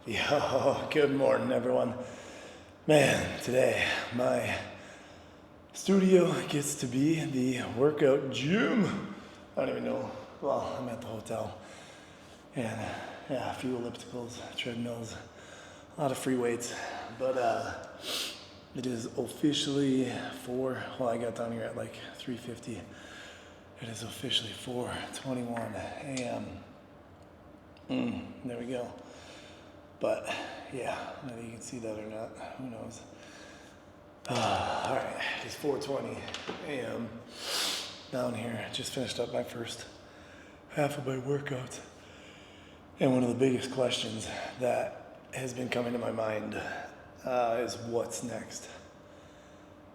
Yo, good morning, everyone. Man, today my studio gets to be the workout gym. I don't even know. Well, I'm at the hotel. And yeah, a few ellipticals, treadmills, a lot of free weights. But it is officially I got down here at like 3:50. It is officially 4:21 a.m. There we go. But yeah, whether you can see that or not, who knows. All right, it's 4:20 a.m. down here. Just finished up my first half of my workout. And one of the biggest questions that has been coming to my mind is what's next?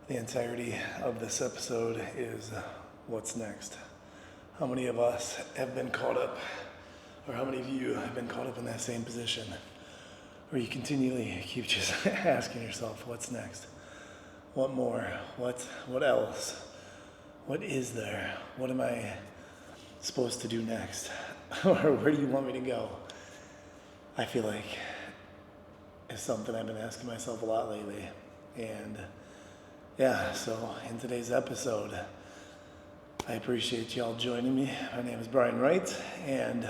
The entirety of this episode is what's next? How many of us have been caught up, or how many of you have been caught up in that same position? Where you continually keep just asking yourself, what's next? What more? What else? What is there? What am I supposed to do next? Or where do you want me to go? I feel like it's something I've been asking myself a lot lately. And yeah, so in today's episode, I appreciate y'all joining me. My name is Brian Wright, and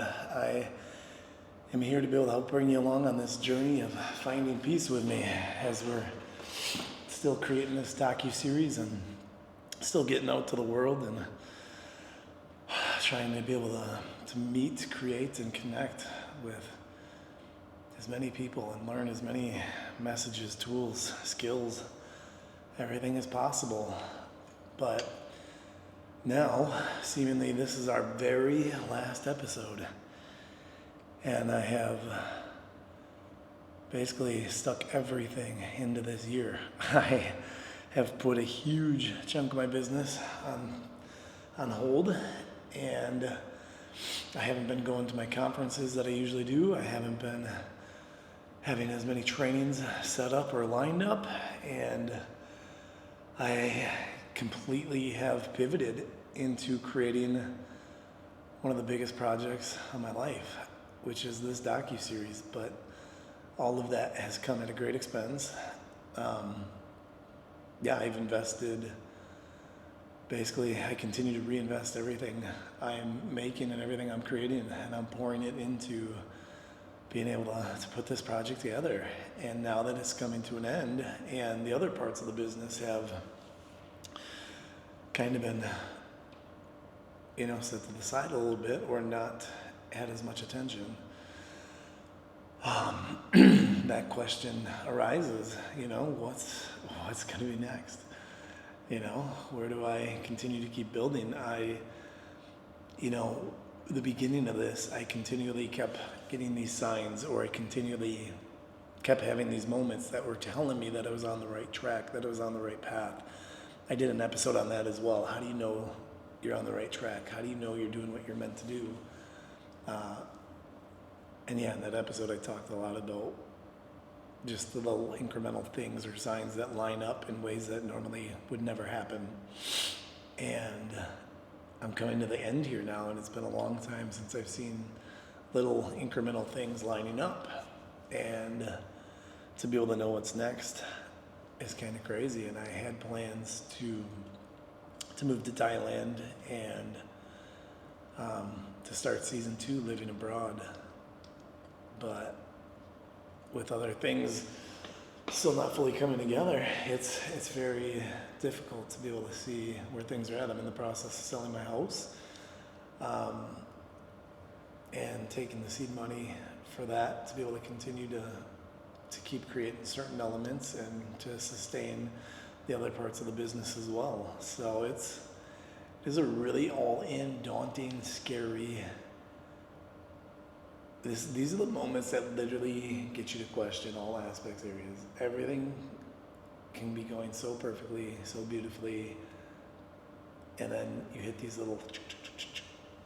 I'm here to be able to help bring you along on this journey of finding peace with me as we're still creating this docu-series and still getting out to the world and trying to be able to meet, create, and connect with as many people and learn as many messages, tools, skills, everything as possible. But now, seemingly, this is our very last episode. And I have basically stuck everything into this year. I have put a huge chunk of my business on hold, and I haven't been going to my conferences that I usually do. I haven't been having as many trainings set up or lined up, and I completely have pivoted into creating one of the biggest projects of my life, which is this docu-series. But all of that has come at a great expense. I've invested, basically I continue to reinvest everything I'm making and everything I'm creating, and I'm pouring it into being able to put this project together. And now that it's coming to an end and the other parts of the business have kind of been, set to the side a little bit or not had as much attention, that question arises, what's going to be next? Where do I continue to keep building? The beginning of this, I continually kept getting these signs, or I continually kept having these moments that were telling me that I was on the right track, that I was on the right path. I did an episode on that as well. How do you know you're on the right track? How do you know you're doing what you're meant to do? In that episode, I talked a lot about just the little incremental things or signs that line up in ways that normally would never happen. And I'm coming to the end here now, and it's been a long time since I've seen little incremental things lining up. And to be able to know what's next is kind of crazy. And I had plans to move to Thailand and to start season 2 living abroad. But with other things still not fully coming together, it's very difficult to be able to see where things are at. I'm in the process of selling my house and taking the seed money for that to be able to continue to keep creating certain elements and to sustain the other parts of the business as well. So it is a really all-in, daunting, scary. These are the moments that literally get you to question all aspects, areas. Everything can be going so perfectly, so beautifully, and then you hit these little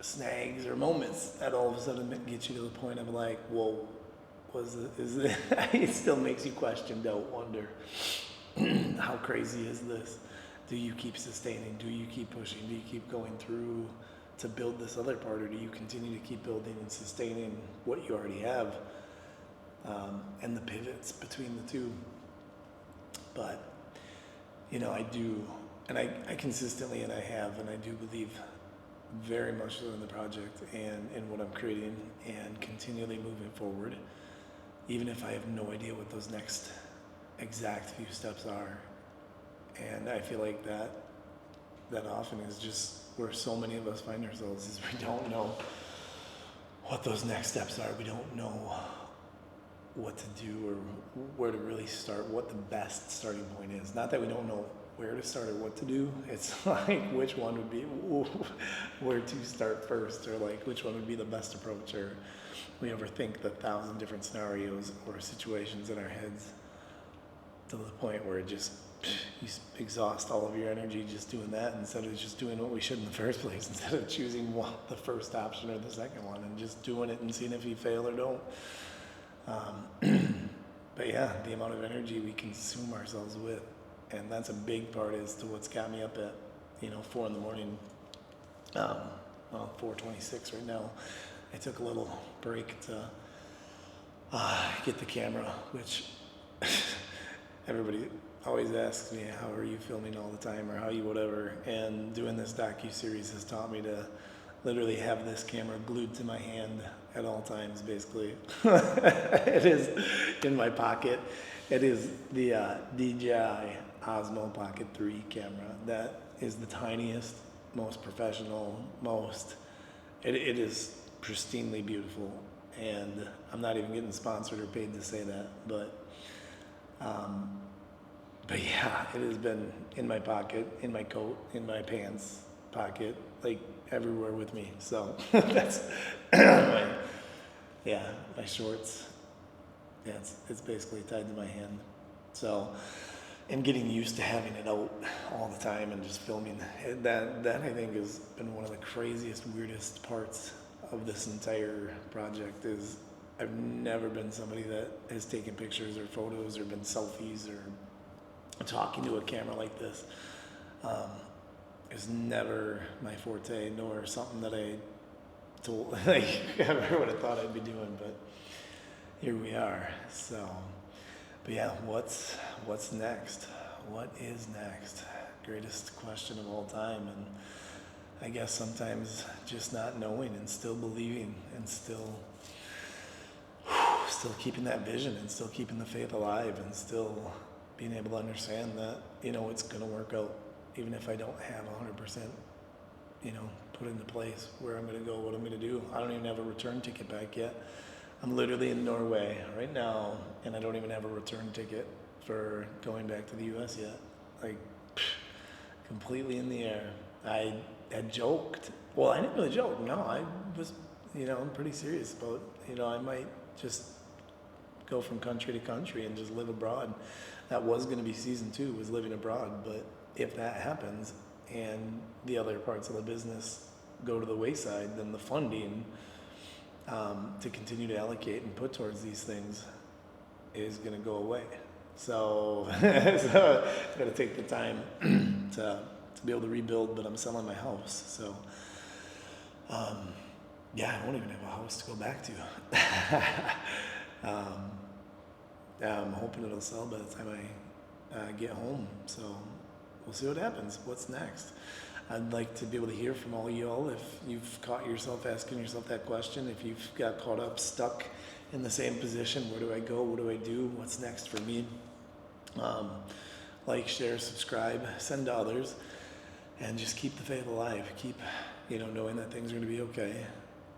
snags or moments that all of a sudden get you to the point of like, whoa, it still makes you question, doubt, wonder, how crazy is this? Do you keep sustaining? Do you keep pushing? Do you keep going through to build this other part, or do you continue to keep building and sustaining what you already have? and the pivots between the two. But, I do, and I consistently, and I have, and I do believe very much so in the project and in what I'm creating and continually moving forward, even if I have no idea what those next exact few steps are. And I feel like that often is just where so many of us find ourselves, is we don't know what those next steps are. We don't know what to do or where to really start, what the best starting point is. Not that we don't know where to start or what to do. It's like which one would be, where to start first, or like which one would be the best approach, or we overthink the 1,000 different scenarios or situations in our heads to the point where it just, you exhaust all of your energy just doing that instead of just doing what we should in the first place, instead of choosing the first option or the second one and just doing it and seeing if you fail or don't. But yeah, the amount of energy we consume ourselves with, and that's a big part as to what's got me up at 4 in the morning, 4:26 right now. I took a little break to get the camera, which everybody always asks me, how are you filming all the time, or how you whatever, and doing this docu-series has taught me to literally have this camera glued to my hand at all times, basically. It is in my pocket. It is the DJI Osmo Pocket 3 camera. That is the tiniest, most professional, it is pristinely beautiful, and I'm not even getting sponsored or paid to say that, but yeah, it has been in my pocket, in my coat, in my pants pocket, like everywhere with me. So that's my shorts. Yeah, it's basically tied to my hand. So, and getting used to having it out all the time and just filming, that I think has been one of the craziest, weirdest parts of this entire project. Is I've never been somebody that has taken pictures or photos or been selfies or talking to a camera like this. It was never my forte, nor something that I ever would have thought I'd be doing, but here we are. So, but yeah, what's next? What is next? Greatest question of all time, and I guess sometimes just not knowing and still believing and still keeping that vision and still keeping the faith alive and still being able to understand that, it's going to work out, even if I don't have 100%, put into place where I'm going to go, what I'm going to do. I don't even have a return ticket back yet. I'm literally in Norway right now, and I don't even have a return ticket for going back to the U.S. yet. Like, completely in the air. I had joked. Well, I didn't really joke. No, I was, I'm pretty serious about, I might just go from country to country and just live abroad. That was going to be season 2, was living abroad. But if that happens and the other parts of the business go to the wayside, then the funding to continue to allocate and put towards these things is going to go away. So, it's going to take the time to be able to rebuild, but I'm selling my house. So, yeah, I won't even have a house to go back to. I'm hoping it'll sell by the time I get home. So we'll see what happens. What's next? I'd like to be able to hear from all y'all if you've caught yourself asking yourself that question, if you've got caught up, stuck in the same position. Where do I go? What do I do? What's next for me? Like, share, subscribe, send to others, and just keep the faith alive. Keep, knowing that things are going to be okay.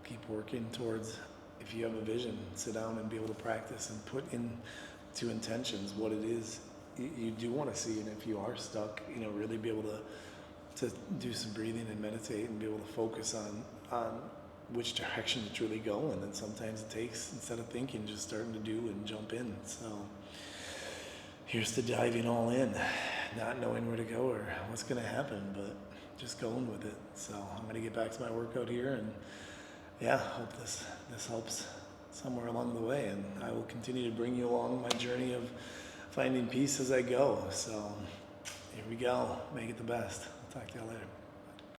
Keep working towards, if you have a vision, sit down and be able to practice and put into intentions what it is you do want to see. And if you are stuck, really be able to do some breathing and meditate and be able to focus on which direction to truly go. And then sometimes it takes, instead of thinking, just starting to do and jump in. So here's to diving all in, not knowing where to go or what's going to happen, but just going with it. So I'm going to get back to my workout here, and yeah, hope this helps somewhere along the way, and I will continue to bring you along my journey of finding peace as I go. So here we go. Make it the best. I'll talk to y'all later.